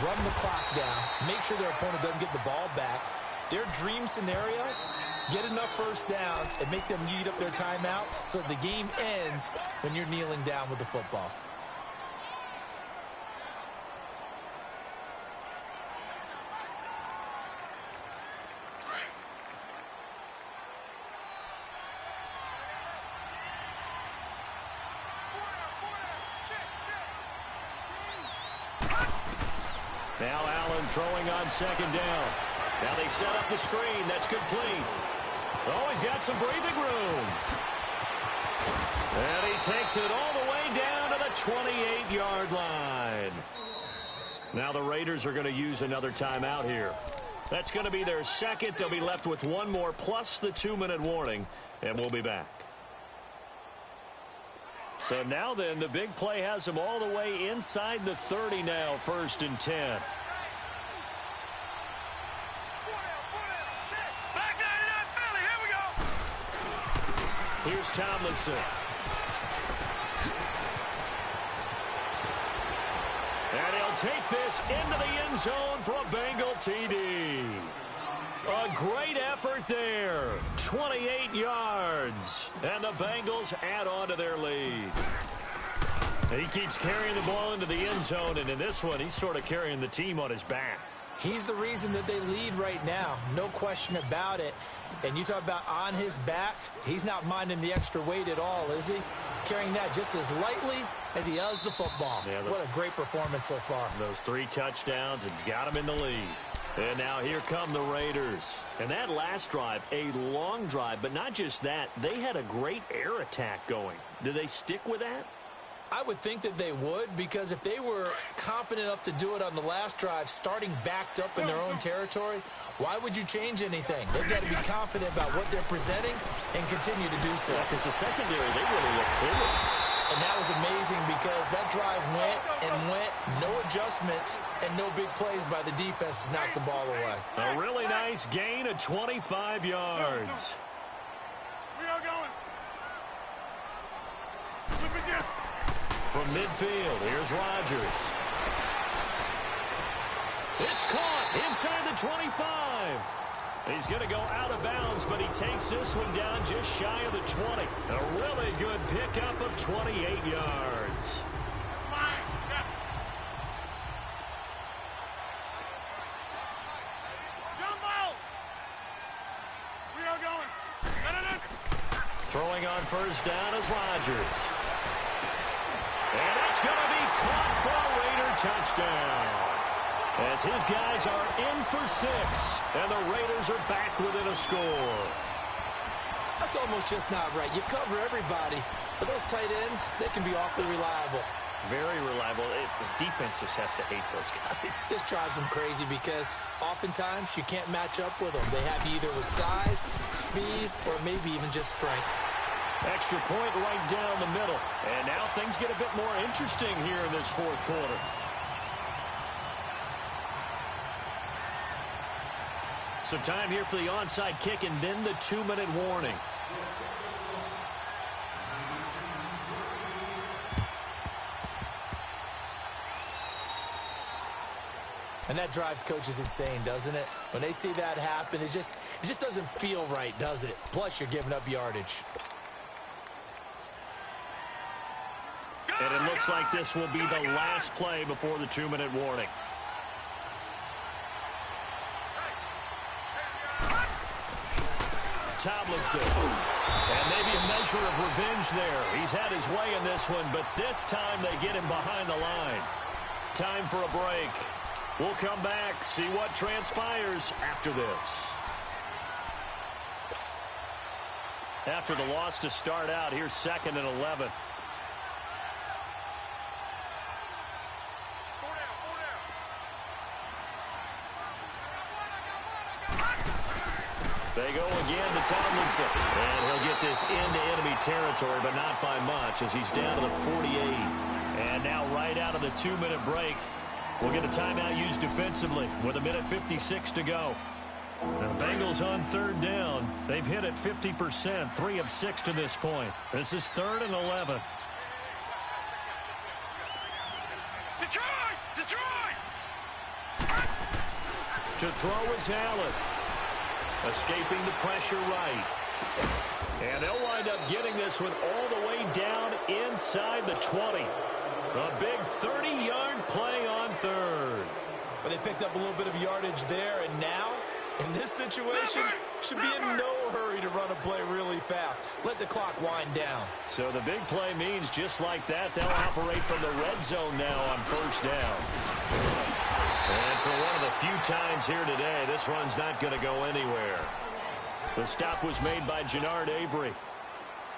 Run the clock down. Make sure their opponent doesn't get the ball back. Their dream scenario, get enough first downs and make them eat up their timeouts so the game ends when you're kneeling down with the football. Now Allen throwing on 2nd down. Now they set up the screen. That's complete. Oh, he's got some breathing room. And he takes it all the way down to the 28-yard line. Now the Raiders are going to use another timeout here. That's going to be their 2nd. They'll be left with 1 more plus the 2-minute warning, and we'll be back. So now then, the big play has them all the way inside the 30 now, 1st and 10. Here's Tomlinson. And he'll take this into the end zone for a Bengal TD. A great effort there. 28 yards. And the Bengals add on to their lead. And he keeps carrying the ball into the end zone, and in this one, he's sort of carrying the team on his back. He's the reason that they lead right now. No question about it. And you talk about on his back, he's not minding the extra weight at all, is he? Carrying that just as lightly as he does the football. Yeah, what a great performance so far. Those 3 touchdowns, it's got him in the lead. And now here come the Raiders. And that last drive, a long drive, but not just that. They had a great air attack going. Do they stick with that? I would think that they would, because if they were confident enough to do it on the last drive, starting backed up in their own territory, why would you change anything? They've got to be confident about what they're presenting and continue to do so. Yeah, because the secondary, they really look clueless. And that was amazing because that drive went and went, no adjustments, and no big plays by the defense to knock the ball away. A really nice gain of 25 yards. We are going. Flip it down. From midfield, here's Rodgers. It's caught inside the 25. He's going to go out of bounds, but he takes this one down just shy of the 20. A really good pickup of 28 yards. Fine. Yeah. Jumbo. We are going. Throwing on 1st down is Rodgers. And it's going to be caught for a Raider touchdown. As his guys are in for 6, and the Raiders are back within a score. That's almost just not right. You cover everybody, but those tight ends, they can be awfully reliable. Very reliable. The defense just has to hate those guys. This drives them crazy because oftentimes you can't match up with them. They have you either with size, speed, or maybe even just strength. Extra point right down the middle. And now things get a bit more interesting here in this 4th quarter. So time here for the onside kick and then the 2-minute warning. And that drives coaches insane, doesn't it? When they see that happen, it just doesn't feel right, does it? Plus, you're giving up yardage. And it looks like this will be the last play before the 2-minute warning. Tomlinson. And maybe a measure of revenge there. He's had his way in this one, but this time they get him behind the line. Time for a break. We'll come back, see what transpires after this. After the loss to start out, here's 2nd and 11. They go again to Tomlinson. And he'll get this into enemy territory, but not by much as he's down to the 48. And now right out of the 2-minute break, we'll get a timeout used defensively with 1:56 to go. Now, the Bengals on 3rd down. They've hit it 50%, 3 of 6 to this point. This is 3rd and 11. Detroit! Detroit! To throw is Allen. Escaping the pressure right. And they'll wind up getting this one all the way down inside the 20. A big 30-yard play on 3rd. But they picked up a little bit of yardage there, and now, in this situation, should be in no hurry to run a play really fast. Let the clock wind down. So the big play means just like that, they'll operate from the red zone now on 1st down. And for one of the few times here today, this run's not going to go anywhere. The stop was made by Jannard Avery.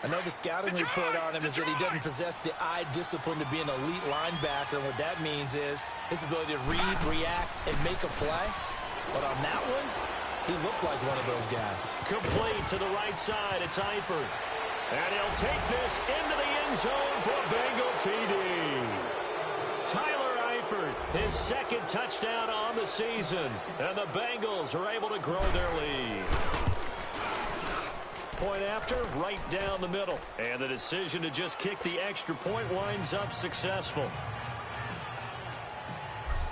I know the scouting report on him is that he doesn't possess the eye discipline to be an elite linebacker. And what that means is his ability to read, react, and make a play. But on that one, he looked like one of those guys. Complete to the right side. It's Eifert. And he'll take this into the end zone for a Bengal TD. Tyler Eifert, his 2nd touchdown on the season. And the Bengals are able to grow their lead. Point after, right down the middle. And the decision to just kick the extra point winds up successful.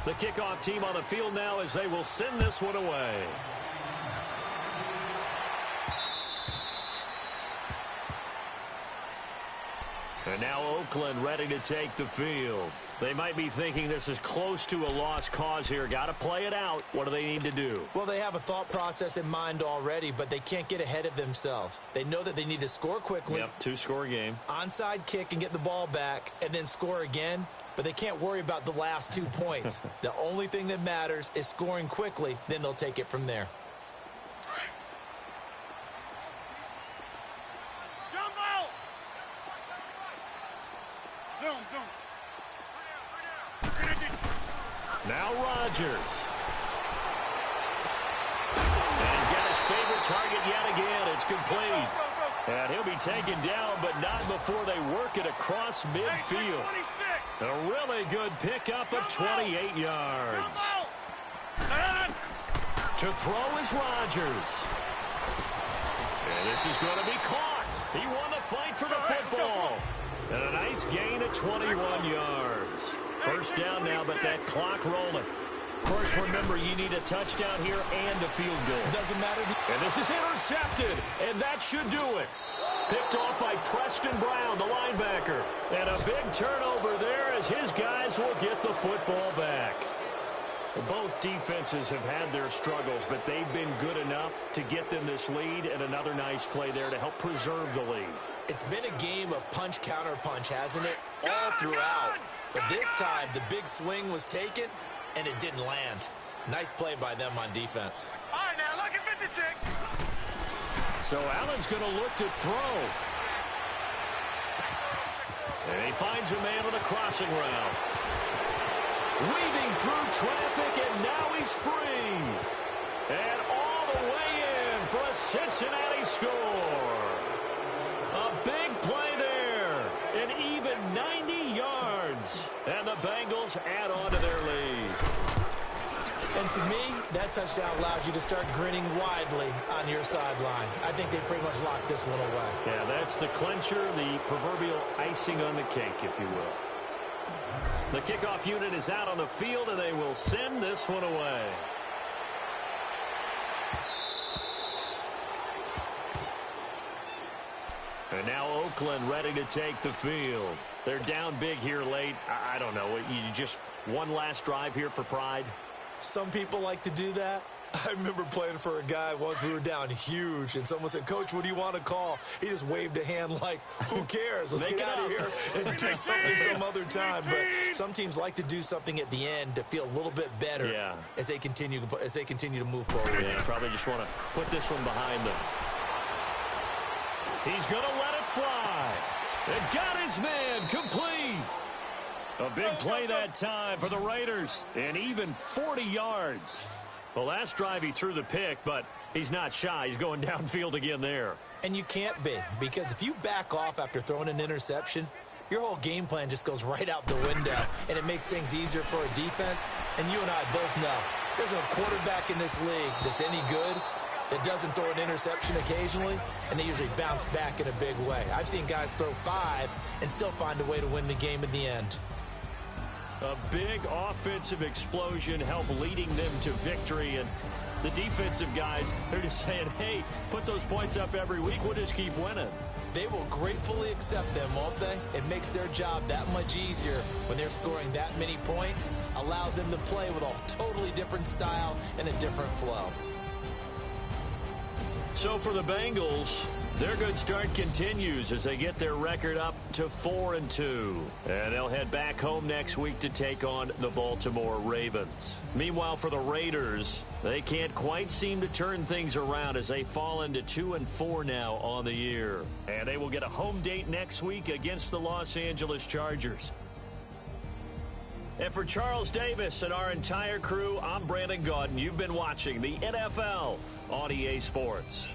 The kickoff team on the field now as they will send this one away. And now Oakland ready to take the field. They might be thinking this is close to a lost cause here. Got to play it out. What do they need to do? Well, they have a thought process in mind already, but they can't get ahead of themselves. They know that they need to score quickly. Yep, 2-score game. Onside kick and get the ball back and then score again. But they can't worry about the last 2 points. The only thing that matters is scoring quickly. Then they'll take it from there. Jumbo! Zoom, zoom. Now Rodgers. And he's got his favorite target yet again. It's complete. And he'll be taken down, but not before they work it across midfield. A really good pickup of 28 yards. To throw is Rodgers. And this is going to be caught. He won the fight for the football. And a nice gain of 21 yards. 1st down now, but that clock rolling. Of course, remember, you need a touchdown here and a field goal. Doesn't matter. And this is intercepted, and that should do it. Picked off by Preston Brown, the linebacker. And a big turnover there as his guys will get the football back. Both defenses have had their struggles, but they've been good enough to get them this lead, and another nice play there to help preserve the lead. It's been a game of punch-counter-punch, hasn't it? All throughout. But this time, the big swing was taken, and it didn't land. Nice play by them on defense. All right, now, look at 56. So Allen's going to look to throw. And he finds a man on the crossing route. Weaving through traffic, and now he's free. And all the way in for a Cincinnati score. A big play there. An even 90 yards. And the Bengals add on to their lead. And to me, that touchdown allows you to start grinning widely on your sideline. I think they pretty much locked this one away. Yeah, that's the clincher, the proverbial icing on the cake, if you will. The kickoff unit is out on the field, and they will send this one away. And now Oakland ready to take the field. They're down big here late. I don't know. You just one last drive here for pride? Some people like to do that. I remember playing for a guy once. We were down huge, and someone said, "Coach, what do you want to call?" He just waved a hand like, who cares? Let's get out of here and do something some other time. But some teams like to do something at the end to feel a little bit better as they continue to move forward. Yeah, probably just want to put this one behind them. He's going to let it fly. And got his man complete. A big play that time for the Raiders. And even 40 yards. The last drive he threw the pick, but he's not shy. He's going downfield again there. And you can't be, because if you back off after throwing an interception, your whole game plan just goes right out the window, and it makes things easier for a defense. And you and I both know there's a quarterback in this league that's any good that doesn't throw an interception occasionally, and they usually bounce back in a big way. I've seen guys throw 5 and still find a way to win the game in the end. A big offensive explosion helped leading them to victory, and the defensive guys, they're just saying, hey, put those points up every week, we'll just keep winning. They will gratefully accept them, won't they? It makes their job that much easier when they're scoring that many points, allows them to play with a totally different style and a different flow. So for the Bengals, their good start continues as they get their record up to 4-2. And they'll head back home next week to take on the Baltimore Ravens. Meanwhile, for the Raiders, they can't quite seem to turn things around as they fall into 2-4 now on the year. And they will get a home date next week against the Los Angeles Chargers. And for Charles Davis and our entire crew, I'm Brandon Gaudin. You've been watching the NFL on EA Sports.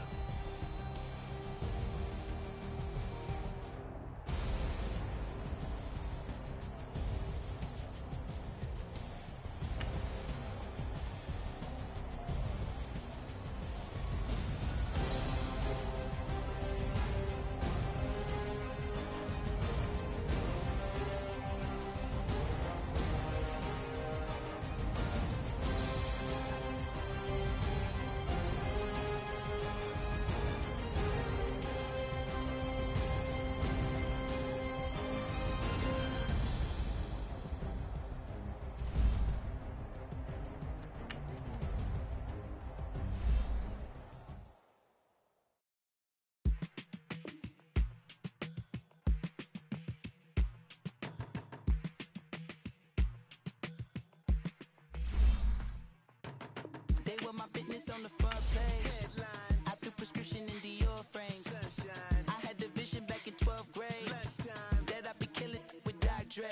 My business on the front page. Headlines. I threw prescription in Dior frames. Sunshine. I had the vision back in 12th grade. Lunchtime. That I'd be killing with Doc Dre.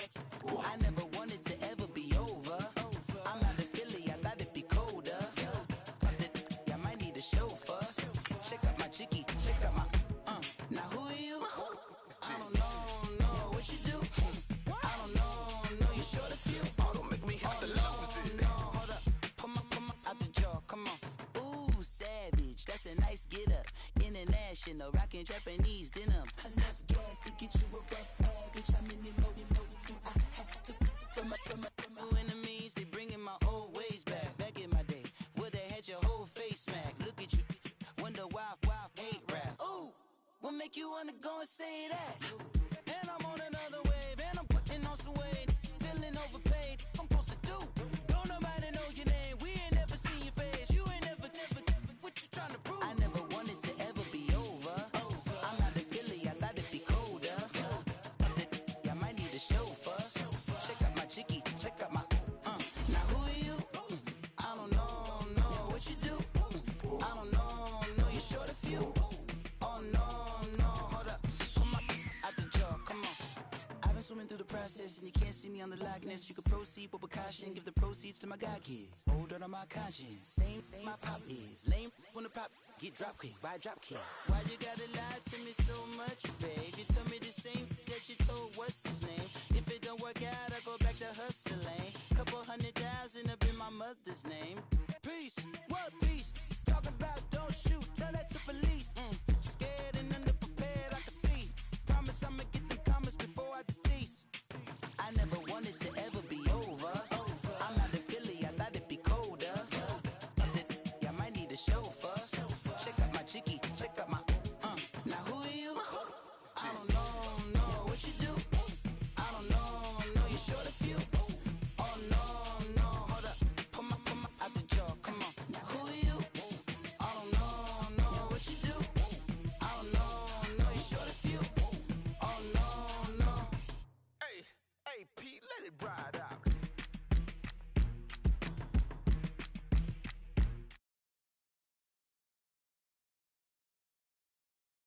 I never wanted to ever be over. I'm not a Philly, I thought it'd be colder. I might need a chauffeur. Check out my chicky, check out my Now who are you? I don't know what you do. I don't know you're short a few. Oh, don't make me have to lose it. Hold up, come out the jaw, come on. Ooh, savage, that's a nice get up. International, rockin' Japanese denim. Enough gas to get you above average. How many more do I have to from my enemies? They bringing my old ways back. Back in my day, where they had your whole face smacked. Look at you, wonder why hate rap. Ooh, what make you wanna go and say that? And I'm on another wave, and I'm putting on some weight. Feeling overpaid, I'm supposed to do. Don't nobody know your name, we ain't never seen your face. You ain't never, what you trying to prove? I never wanted to ever be over. I'm not a Philly, I thought it'd be colder. I might need a chauffeur. Check out my chicky, check out my Now who are you? I don't know what you do. I don't know you're short a few. Oh no, hold up, come on, out the jaw, come on. I've been swimming through the process and you can't see me on the likeness. You can proceed with precaution, give the proceeds to my God kids. Hold on my conscience, same my pop is. Lame when the pop get drop kick, buy drop kick. Why you gotta lie to me so much, babe? You tell me the same that you told what's his name. If it don't work out, I go back to hustling. Couple 100,000 up in my mother's name. Peace, what peace? Talking about don't shoot, tell that to police.